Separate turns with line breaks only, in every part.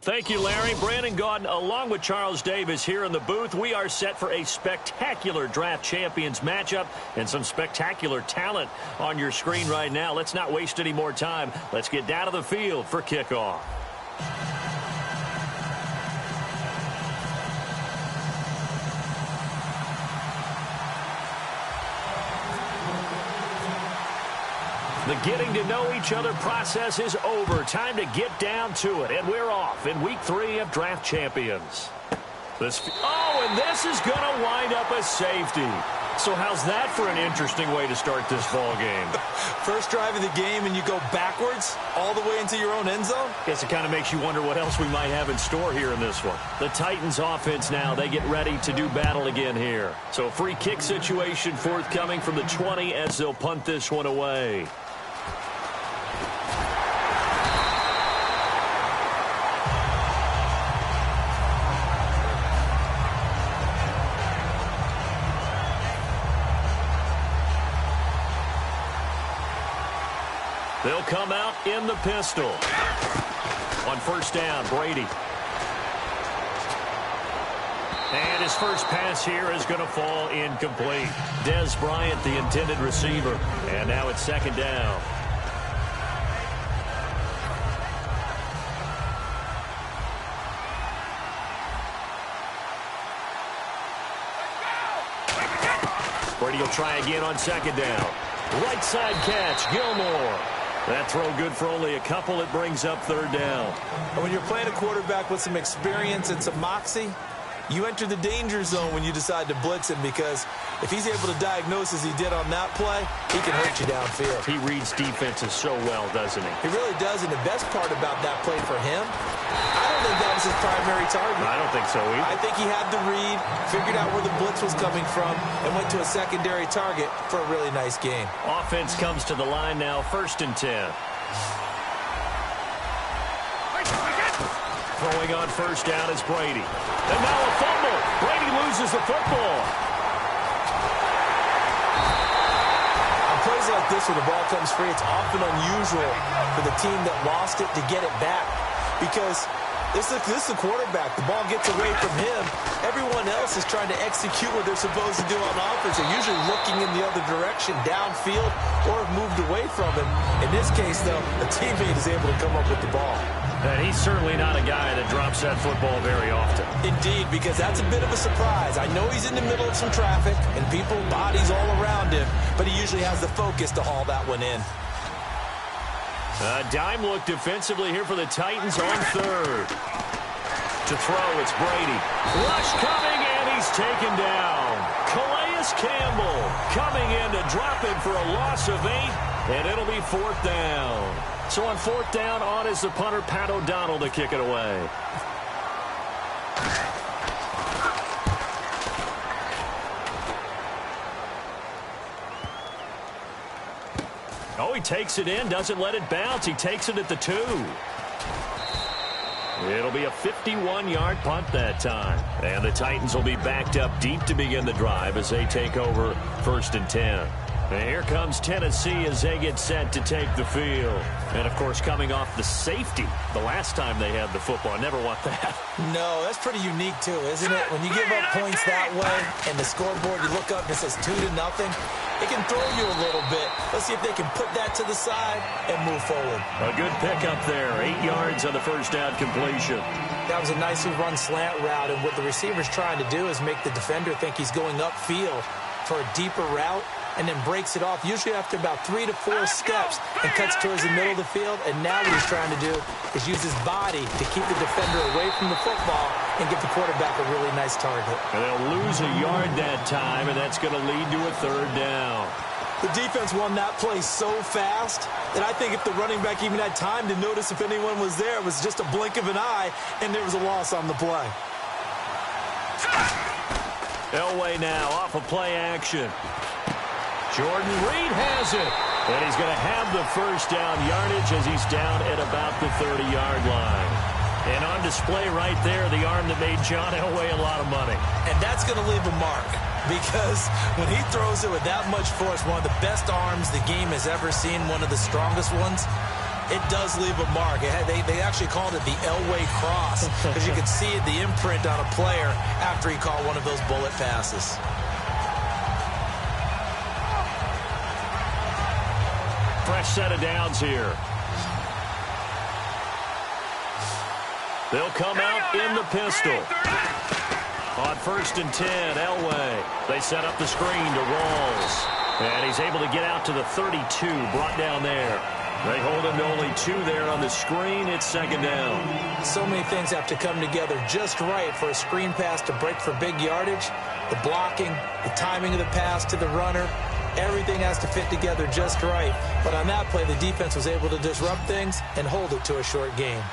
Thank you, Larry. Brandon Gaudin, along with Charles Davis here in the booth. We are set for a spectacular draft champions matchup and some spectacular talent on your screen right now. Let's not waste any more time. Let's get down to the field for kickoff. The getting to know each other process is over. Time to get down to it. And we're off in week 3 of Draft Champions. And this is going to wind up a safety. So how's that for an interesting way to start this ball game?
First drive of the game and you go backwards all the way into your own end zone?
Guess it kind of makes you wonder what else we might have in store here in this one. The Titans offense now, they get ready to do battle again here. So a free kick situation forthcoming from the 20 as they'll punt this one away. They'll come out in the pistol. On first down, Brady. And his first pass here is going to fall incomplete. Dez Bryant, the intended receiver. And now it's second down. Brady will try again on second down. Right side catch, Gilmore. That throw good for only a couple. It brings up third down.
And when you're playing a quarterback with some experience and some moxie, you enter the danger zone when you decide to blitz him, because if he's able to diagnose as he did on that play, he can hurt you downfield.
He reads defenses so well, doesn't he?
He really does, and the best part about that play for him, I don't think that was his primary target.
I don't think so either.
I think he had the read, figured out where the blitz was coming from, and went to a secondary target for a really nice game.
Offense comes to the line now, 1st and 10. Throwing on first down is Brady. And now a fumble. Brady loses the football.
On plays like this where the ball comes free, it's often unusual for the team that lost it to get it back, because this is the quarterback. The ball gets away from him. Everyone else is trying to execute what they're supposed to do on offense. They're usually looking in the other direction, downfield, or have moved away from him. In this case, though, a teammate is able to come up with the ball.
And he's certainly not a guy that drops that football very often.
Indeed, because that's a bit of a surprise. I know he's in the middle of some traffic and people, bodies all around him, but he usually has the focus to haul that one in.
A dime look defensively here for the Titans on third. To throw, it's Brady. Rush coming, and he's taken down. Calais Campbell coming in to drop him for a loss of 8, and it'll be 4th down. So on 4th down, on is the punter, Pat O'Donnell, to kick it away. Oh, he takes it in, doesn't let it bounce. He takes it at the 2. It'll be a 51-yard punt that time. And the Titans will be backed up deep to begin the drive as they take over 1st and 10. And here comes Tennessee as they get set to take the field. And, of course, coming off the safety the last time they had the football. Never want that.
No, that's pretty unique, too, isn't it? When you give up points that way and the scoreboard, you look up and it says 2-0, it can throw you a little bit. Let's see if they can put that to the side and move forward.
A good pickup there. 8 yards on the first down completion.
That was a nicely run slant route, and what the receiver's trying to do is make the defender think he's going upfield for a deeper route, and then breaks it off, usually after about 3 to 4 steps, and cuts towards the middle of the field. And now what he's trying to do is use his body to keep the defender away from the football and give the quarterback a really nice target.
And they'll lose a yard that time, and that's going to lead to a 3rd down.
The defense won that play so fast that I think if the running back even had time to notice if anyone was there, it was just a blink of an eye, and there was a loss on the play.
Elway now off of play action. Jordan Reed has it, and he's going to have the first down yardage as he's down at about the 30-yard line. And on display right there, the arm that made John Elway a lot of money.
And that's going to leave a mark, because when he throws it with that much force, one of the best arms the game has ever seen, one of the strongest ones, It does leave a mark. They actually called it the Elway cross because you could see the imprint on a player after he caught one of those bullet passes.
Fresh set of downs here. They'll come out in the pistol. On 1st and 10, Elway. They set up the screen to Rawls. And he's able to get out to the 32, brought down there. They hold him to only 2 there on the screen. It's 2nd down.
So many things have to come together just right for a screen pass to break for big yardage. The blocking, the timing of the pass to the runner, everything has to fit together just right. But on that play, the defense was able to disrupt things and hold it to a short game.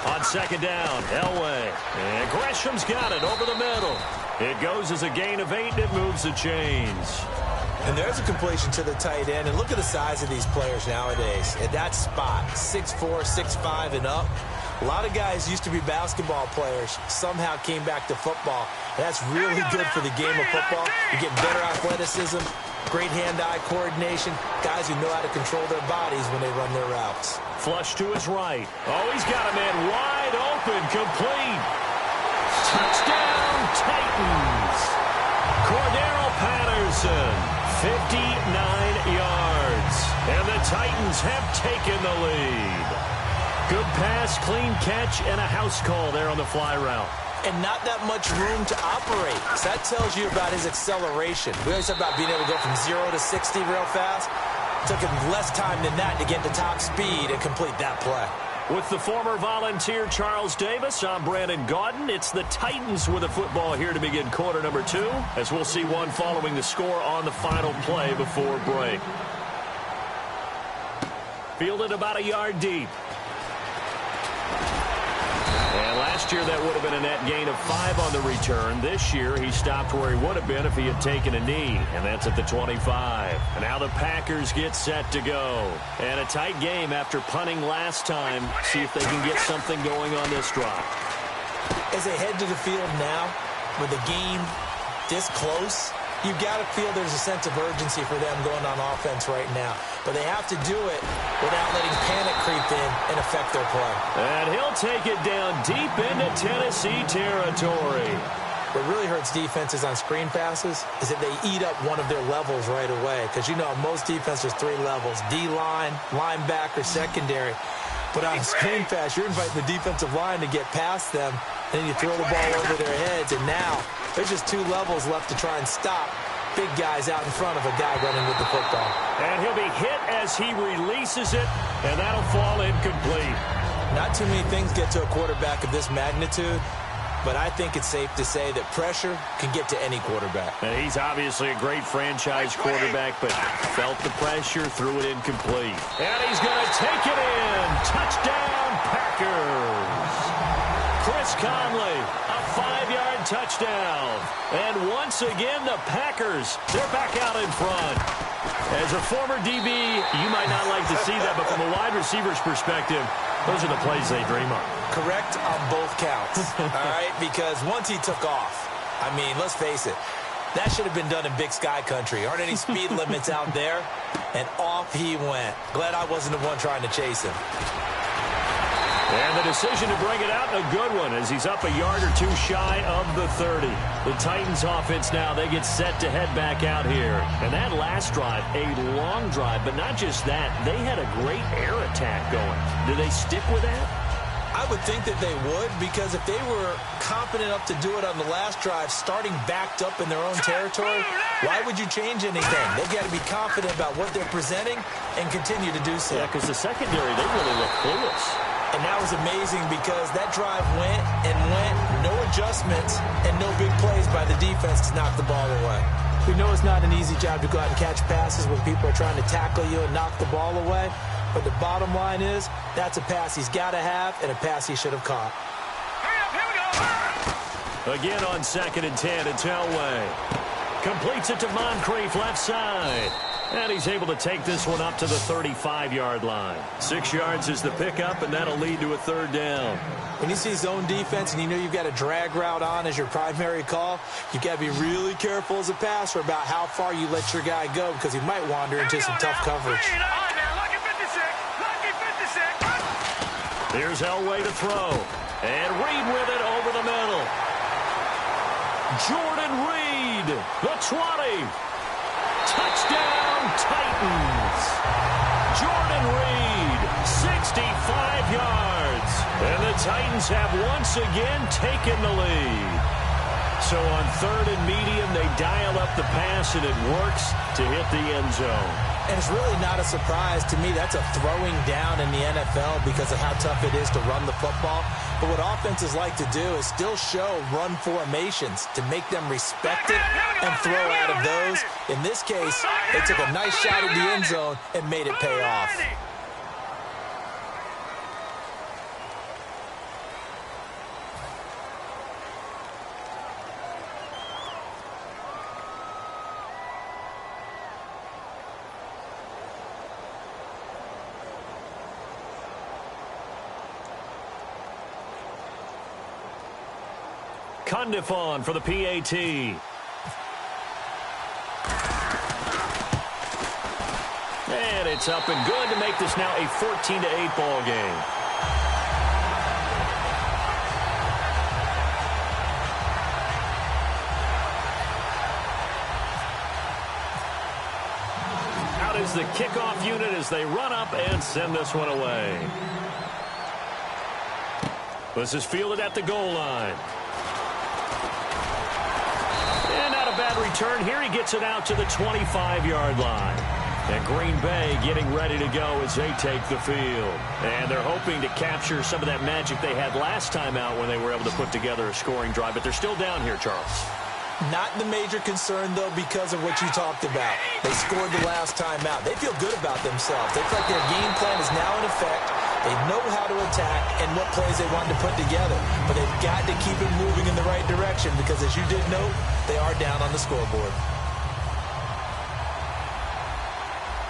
On 2nd down, Elway. And Gresham's got it over the middle. It goes as a gain of 8, and it moves the chains.
And there's a completion to the tight end. And look at the size of these players nowadays. At that spot, 6'4", 6'5", and up. A lot of guys used to be basketball players, somehow came back to football. And that's really good for the game of football. You get better athleticism, great hand-eye coordination, guys who know how to control their bodies when they run their routes.
Flush to his right. Oh, he's got a man wide open, complete. Touchdown, Titans. Cordero Patterson, 59 yards. And the Titans have taken the lead. Good pass, clean catch, and a house call there on the fly route.
And not that much room to operate. So that tells you about his acceleration. We always talk about being able to go from 0 to 60 real fast. It took him less time than that to get to top speed and complete that play.
With the former Volunteer Charles Davis, I'm Brandon Gaudin. It's the Titans with the football here to begin quarter number 2, as we'll see one following the score on the final play before break. Fielded about a yard deep. And last year, that would have been a net gain of 5 on the return. This year, he stopped where he would have been if he had taken a knee, and that's at the 25. And now the Packers get set to go. And a tight game after punting last time. See if they can get something going on this drive.
As they head to the field now, with the game this close, you've got to feel there's a sense of urgency for them going on offense right now. But they have to do it without letting panic creep in and affect their play.
And he'll take it down deep into Tennessee territory.
What really hurts defenses on screen passes is that they eat up one of their levels right away. Because, you know, most defenses, 3 levels. D-line, linebacker, secondary. But on a screen pass, you're inviting the defensive line to get past them. Then you throw the ball over their heads. And now there's just 2 levels left to try and stop big guys out in front of a guy running with the football.
And he'll be hit as he releases it, and that'll fall incomplete.
Not too many things get to a quarterback of this magnitude, but I think it's safe to say that pressure can get to any quarterback.
And he's obviously a great franchise quarterback, but felt the pressure, threw it incomplete. And he's going to take it in. Touchdown, Packers. Chris Conley, a 5-yard touchdown. And once again, the Packers, they're back out in front. As a former DB, you might not like to see that, but from a wide receiver's perspective, those are the plays they dream of.
Correct on both counts, all right? Because once he took off, I mean, let's face it, that should have been done in Big Sky country. Aren't any speed limits out there? And off he went. Glad I wasn't the one trying to chase him.
And the decision to bring it out, a good one, as he's up a yard or 2 shy of the 30. The Titans offense now, they get set to head back out here. And that last drive, a long drive, but not just that, they had a great air attack going. Do they stick with that?
I would think that they would, because if they were confident enough to do it on the last drive, starting backed up in their own territory, why would you change anything? They've got to be confident about what they're presenting and continue to do so.
Yeah, because the secondary, they really look clueless.
And that was amazing because that drive went and went, no adjustments, and no big plays by the defense to knock the ball away. We know it's not an easy job to go out and catch passes when people are trying to tackle you and knock the ball away. But the bottom line is, that's a pass he's got to have and a pass he should have caught.
Again on 2nd and 10, it's Elway. Completes it to Moncrief left side. And he's able to take this one up to the 35-yard line. 6 yards is the pickup, and that'll lead to a third down.
When you see zone defense and you know you've got a drag route on as your primary call, you've got to be really careful as a passer about how far you let your guy go because he might wander into some tough coverage.
Here's Elway to throw. And Reed with it over the middle. Jordan Reed, the 20. Touchdown, Titans. Jordan Reed, 65 yards. And the Titans have once again taken the lead. So on third and medium, they dial up the pass, and it works to hit the end zone.
And it's really not a surprise to me. That's a throwing down in the NFL because of how tough it is to run the football. But what offenses like to do is still show run formations to make them respect it and throw out of those. In this case, they took a nice shot at the end zone and made it pay off.
Cundifon for the PAT. And it's up and good to make this now a 14-8 ball game. Out is the kickoff unit as they run up and send this one away. This is fielded at the goal line. Bad return here. He gets it out to the 25-yard line. And Green Bay getting ready to go as they take the field. And they're hoping to capture some of that magic they had last time out when they were able to put together a scoring drive. But they're still down here, Charles.
Not the major concern, though, because of what you talked about. They scored the last time out. They feel good about themselves. They feel like their game plan is now in effect. They know how to attack and what plays they want to put together. But they've got to keep it moving in the right direction because, as you did note, they are down on the scoreboard.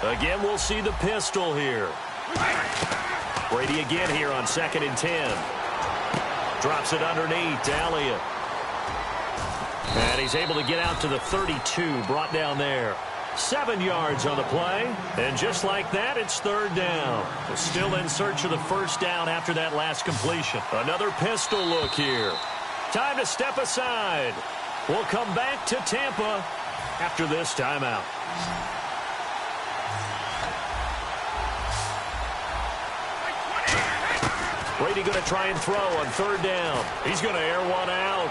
Again, we'll see the pistol here. Brady again here on 2nd and 10. Drops it underneath to Elliott. And he's able to get out to the 32, brought down there. 7 yards on the play, and just like that, it's third down. Still in search of the first down after that last completion. Another pistol look here. Time to step aside. We'll come back to Tampa after this timeout. Brady going to try and throw on third down. He's going to air one out.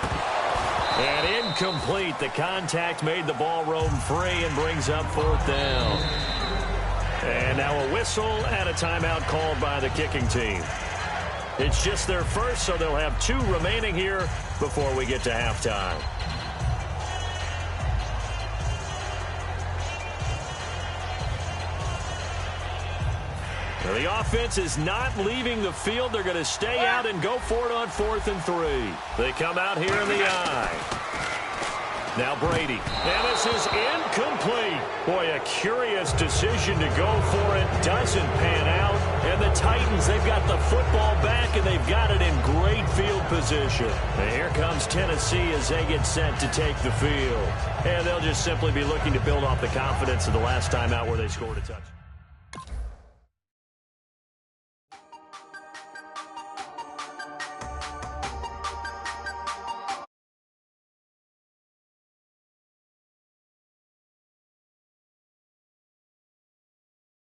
And incomplete. The contact made the ball roam free and brings up fourth down. And now a whistle and a timeout called by the kicking team. It's just their first, so they'll have 2 remaining here before we get to halftime. Now the offense is not leaving the field. They're going to stay out and go for it on 4th and 3. They come out here in the eye. Now Brady. And this is incomplete. Boy, a curious decision to go for it. Doesn't pan out. And the Titans, they've got the football back, and they've got it in great field position. And here comes Tennessee as they get set to take the field. And they'll just simply be looking to build off the confidence of the last time out where they scored a touchdown.